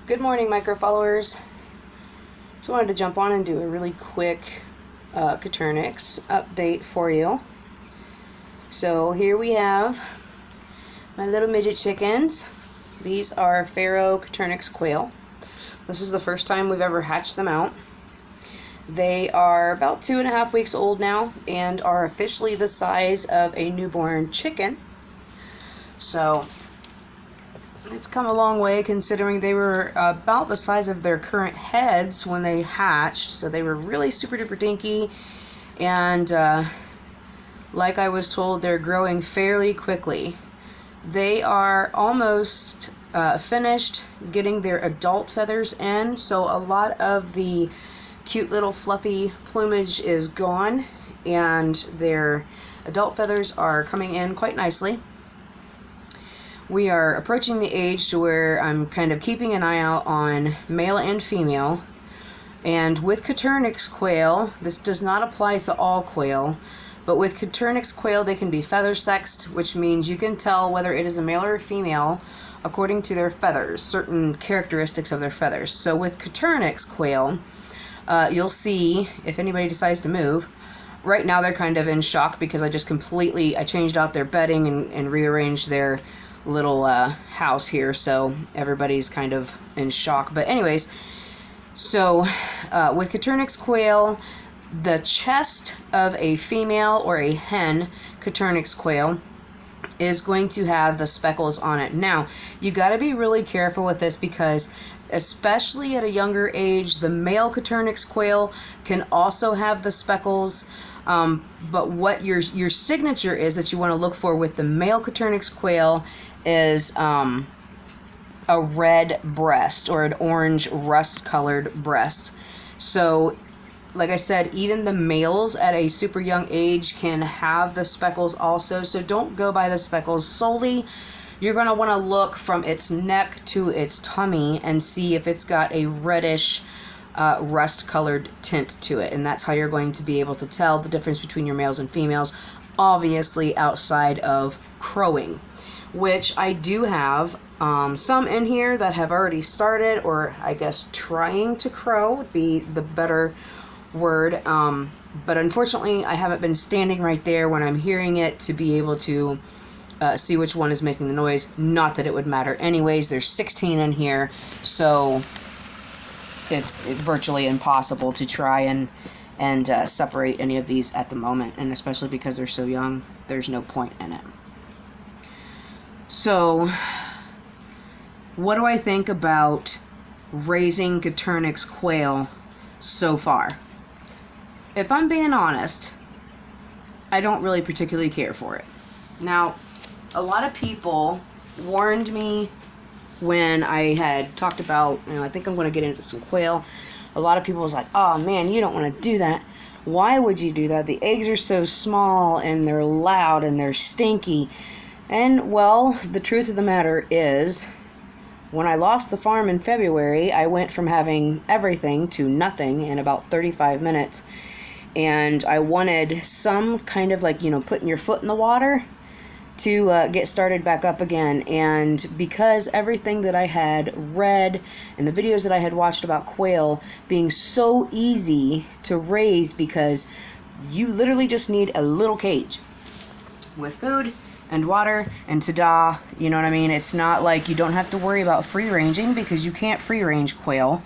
Good morning, micro followers. Just wanted to jump on and do a really quick Coturnix update for you. So here we have my little midget chickens. These are Pharaoh Coturnix quail. This is the first time we've ever hatched them out. They are about 2.5 weeks old now and are officially the size of a newborn chicken. So it's come a long way considering they were about the size of their current heads when they hatched. So they were really super duper dinky, and like I was told, they're growing fairly quickly. They are almost finished getting their adult feathers in, so a lot of the cute little fluffy plumage is gone and their adult feathers are coming in quite nicely. We are approaching the age to where I'm kind of keeping an eye out on male and female. And with Coturnix quail, this does not apply to all quail, but with Coturnix quail they can be feather sexed, which means you can tell whether it is a male or a female according to their feathers, certain characteristics of their feathers. So with Coturnix quail, you'll see if anybody decides to move. Right now they're kind of in shock because I changed out their bedding and rearranged their little house here, so everybody's kind of in shock. But anyways, so with Coturnix quail, the chest of a female or a hen Coturnix quail is going to have the speckles on it. Now, you got to be really careful with this because especially at a younger age, the male Coturnix quail can also have the speckles. But what your signature is that you want to look for with the male Coturnix quail is a red breast or an orange rust colored breast. So like I said, even the males at a super young age can have the speckles also, so don't go by the speckles solely. You're going to want to look from its neck to its tummy and see if it's got a reddish rust colored tint to it, and that's how you're going to be able to tell the difference between your males and females, obviously outside of crowing, which I do have some in here that have already started, or I guess trying to crow would be the better word, but unfortunately I haven't been standing right there when I'm hearing it to be able to see which one is making the noise. Not that it would matter anyways. There's 16 in here, so it's virtually impossible to try and separate any of these at the moment, and especially because they're so young, there's no point in it. So what do I think about raising Coturnix quail so far? If I'm being honest, I don't really particularly care for it. Now, a lot of people warned me when I had talked about, I think I'm going to get into some quail. A lot of people was like, oh man, you don't want to do that. Why would you do that? The eggs are so small and they're loud and they're stinky. And well, the truth of the matter is, when I lost the farm in February, I went from having everything to nothing in about 35 minutes. And I wanted some kind of putting your foot in the water to get started back up again. And because everything that I had read and the videos that I had watched about quail being so easy to raise, because you literally just need a little cage with food and water and ta-da, you know what I mean? It's not like you don't have to worry about free ranging, because you can't free range quail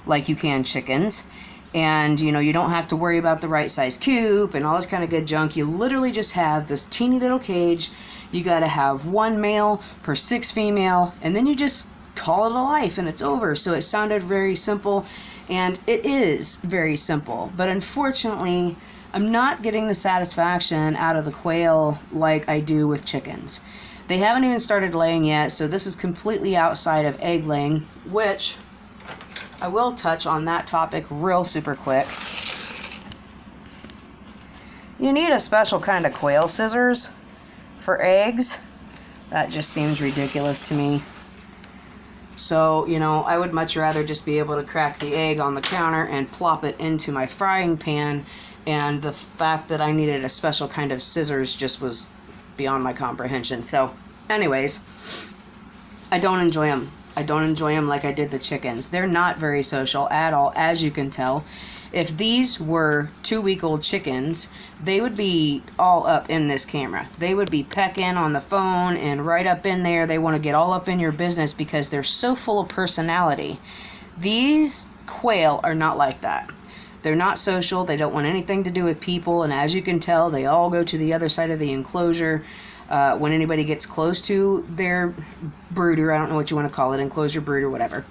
like you can chickens. And you don't have to worry about the right size coop and all this kind of good junk. You literally just have this teeny little cage. You got to have 1 male per 6 female, and then you just call it a life and it's over. So it sounded very simple, and it is very simple, but unfortunately I'm not getting the satisfaction out of the quail like I do with chickens. They haven't even started laying yet, so this is completely outside of egg laying, which I will touch on that topic real super quick. You need a special kind of quail scissors for eggs. That just seems ridiculous to me. So, I would much rather just be able to crack the egg on the counter and plop it into my frying pan, and the fact that I needed a special kind of scissors just was beyond my comprehension. So, anyways, I don't enjoy them. I don't enjoy them like I did the chickens. They're not very social at all, as you can tell. If these were 2-week-old chickens, they would be all up in this camera. They would be pecking on the phone and right up in there. They want to get all up in your business because they're so full of personality. These quail are not like that. They're not social. They don't want anything to do with people. And as you can tell, they all go to the other side of the enclosure. When anybody gets close to their brooder, I don't know what you want to call it, enclosure, brooder, whatever.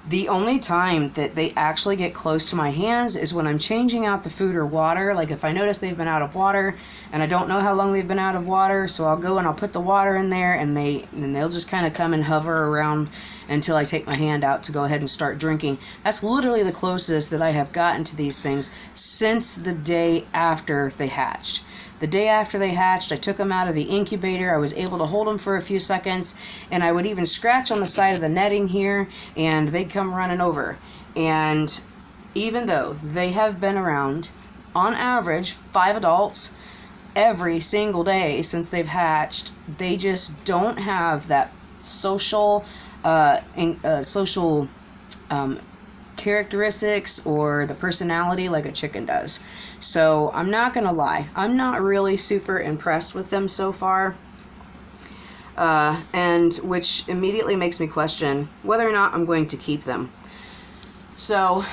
The only time that they actually get close to my hands is when I'm changing out the food or water. Like if I notice they've been out of water and I don't know how long they've been out of water, so I'll go and I'll put the water in there, and they'll just kind of come and hover around until I take my hand out to go ahead and start drinking. That's literally the closest that I have gotten to these things since the day after they hatched. The day after they hatched, I took them out of the incubator. I was able to hold them for a few seconds, and I would even scratch on the side of the netting here, and they'd come running over. And even though they have been around, on average, 5 adults every single day since they've hatched, they just don't have that social characteristics or the personality like a chicken does. So I'm not gonna lie, I'm not really super impressed with them so far, and which immediately makes me question whether or not I'm going to keep them. So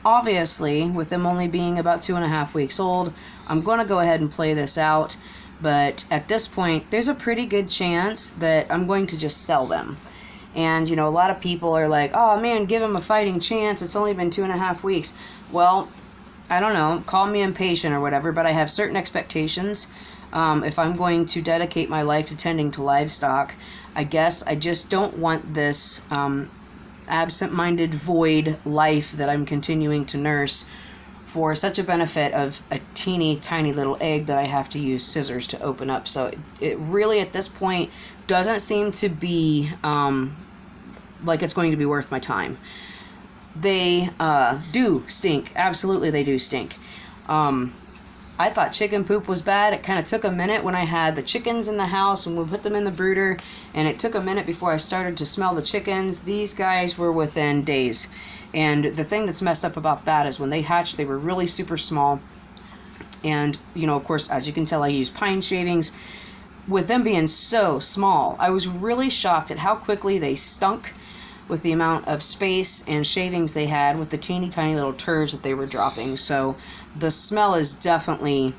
obviously, with them only being about 2.5 weeks old, I'm going to go ahead and play this out, but at this point there's a pretty good chance that I'm going to just sell them. And, you know, a lot of people are like, oh man, give him a fighting chance. It's only been 2.5 weeks. Well, I don't know, call me impatient or whatever, but I have certain expectations. If I'm going to dedicate my life to tending to livestock, I guess I just don't want this absent-minded void life that I'm continuing to nurse for such a benefit of a teeny tiny little egg that I have to use scissors to open up. So it really at this point doesn't seem to be like it's going to be worth my time. They do stink. Absolutely they do stink. I thought chicken poop was bad. It kind of took a minute when I had the chickens in the house and we put them in the brooder, and it took a minute before I started to smell the chickens. These guys were within days. And the thing that's messed up about that is when they hatched, they were really super small. And, you know, of course, as you can tell, I use pine shavings. With them being so small, I was really shocked at how quickly they stunk with the amount of space and shavings they had with the teeny tiny little turds that they were dropping. So the smell is definitely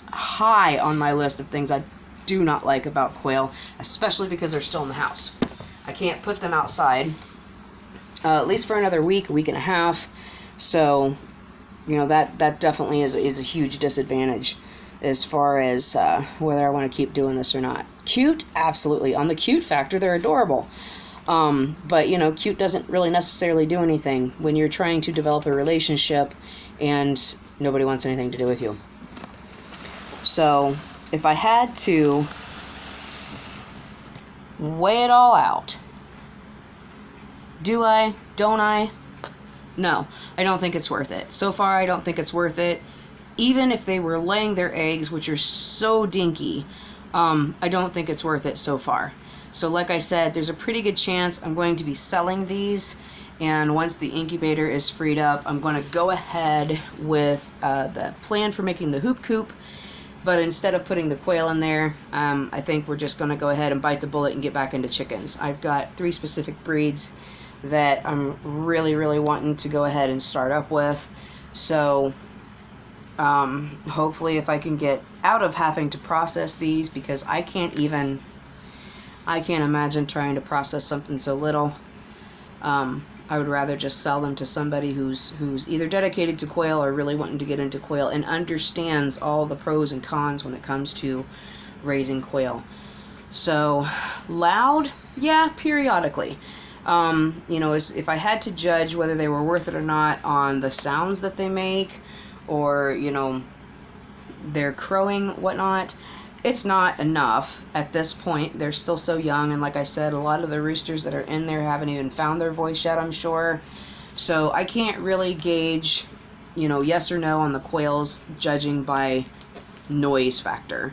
high on my list of things I do not like about quail, especially because they're still in the house. I can't put them outside, at least for another week, a week and a half. So, you know, that definitely is a huge disadvantage as far as whether I want to keep doing this or not. Cute? Absolutely. On the cute factor, they're adorable. But, you know, cute doesn't really necessarily do anything when you're trying to develop a relationship and nobody wants anything to do with you. So, if I had to weigh it all out, do I? Don't I? No, I don't think it's worth it. So far, I don't think it's worth it. Even if they were laying their eggs, which are so dinky, I don't think it's worth it so far. So like I said, there's a pretty good chance I'm going to be selling these, and once the incubator is freed up, I'm going to go ahead with the plan for making the hoop coop, but instead of putting the quail in there, I think we're just going to go ahead and bite the bullet and get back into chickens. I've got 3 specific breeds that I'm really, really wanting to go ahead and start up with, so hopefully if I can get out of having to process these, because I can't imagine trying to process something so little. I would rather just sell them to somebody who's either dedicated to quail or really wanting to get into quail and understands all the pros and cons when it comes to raising quail. So, loud? Yeah, periodically. You know, if I had to judge whether they were worth it or not on the sounds that they make, or, you know, their crowing, whatnot, it's not enough at this point. They're still so young, and like I said, a lot of the roosters that are in there haven't even found their voice yet, I'm sure. So I can't really gauge, you know, yes or no on the quails judging by noise factor.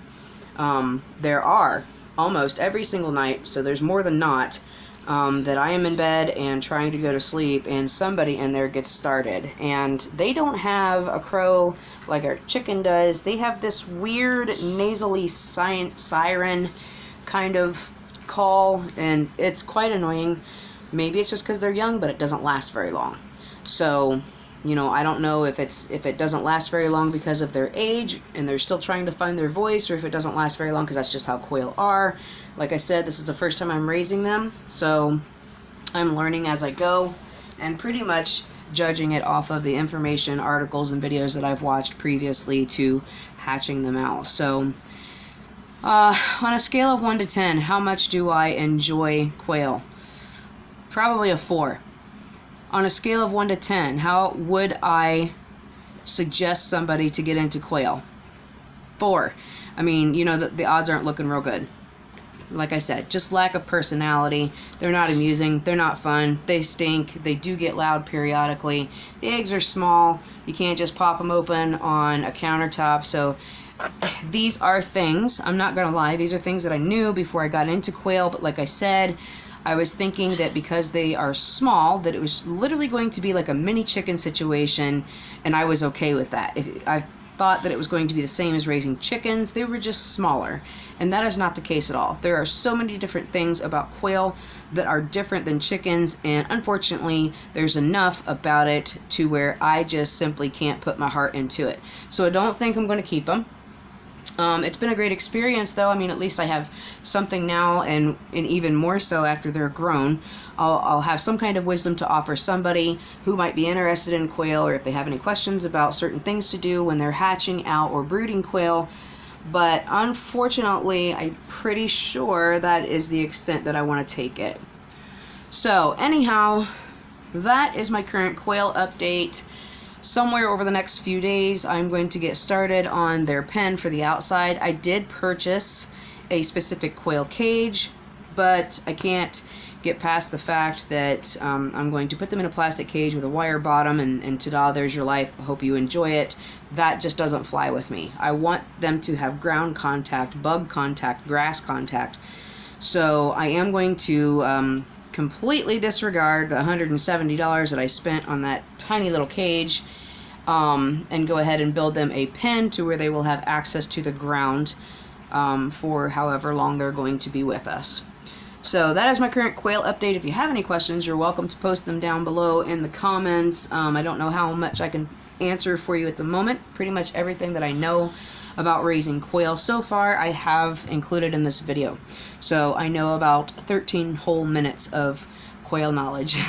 There are almost every single night, so there's more than not, that I am in bed and trying to go to sleep, and somebody in there gets started. And they don't have a crow like our chicken does. They have this weird nasally siren kind of call, and it's quite annoying. Maybe it's just because they're young, but it doesn't last very long. So, you know, I don't know if it doesn't last very long because of their age and they're still trying to find their voice, or if it doesn't last very long because that's just how quail are. Like I said, this is the first time I'm raising them, so I'm learning as I go and pretty much judging it off of the information, articles, and videos that I've watched previously to hatching them out. So, on a scale of 1 to 10, how much do I enjoy quail? Probably a 4. On a scale of 1 to 10, how would I suggest somebody to get into quail? 4. I mean, you know, the odds aren't looking real good. Like I said, just lack of personality. They're not amusing. They're not fun. They stink. They do get loud periodically. The eggs are small. You can't just pop them open on a countertop. So these are things, I'm not going to lie, these are things that I knew before I got into quail. But like I said, I was thinking that because they are small, that it was literally going to be like a mini chicken situation, and I was okay with that. I thought that it was going to be the same as raising chickens. They were just smaller, and that is not the case at all. There are so many different things about quail that are different than chickens, and unfortunately there's enough about it to where I just simply can't put my heart into it. So I don't think I'm going to keep them. It's been a great experience, though. I mean, at least I have something now, and even more so after they're grown. I'll have some kind of wisdom to offer somebody who might be interested in quail, or if they have any questions about certain things to do when they're hatching out or brooding quail. But unfortunately, I'm pretty sure that is the extent that I want to take it. So anyhow, that is my current quail update. Somewhere over the next few days, I'm going to get started on their pen for the outside. I did purchase a specific quail cage, but I can't get past the fact that I'm going to put them in a plastic cage with a wire bottom, and ta-da, there's your life. I hope you enjoy it. That just doesn't fly with me. I want them to have ground contact, bug contact, grass contact. So I am going to completely disregard the $170 that I spent on that tiny little cage, and go ahead and build them a pen to where they will have access to the ground for however long they're going to be with us. So that is my current quail update. If you have any questions, you're welcome to post them down below in the comments. I don't know how much I can answer for you at the moment. Pretty much everything that I know about raising quail so far I have included in this video. So I know about 13 whole minutes of quail knowledge.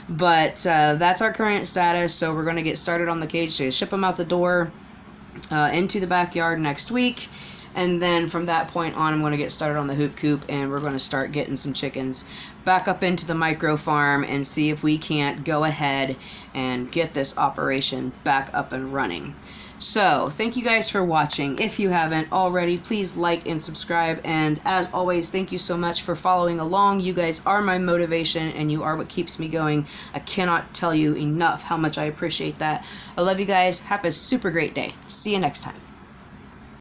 But that's our current status. So we're going to get started on the cage to ship them out the door into the backyard next week. And then from that point on, I'm going to get started on the hoop coop, and we're going to start getting some chickens back up into the micro farm and see if we can't go ahead and get this operation back up and running. So, thank you guys for watching. If you haven't already, please like and subscribe. And as always, thank you so much for following along. You guys are my motivation, and you are what keeps me going. I cannot tell you enough how much I appreciate that. I love you guys. Have a super great day. See you next time.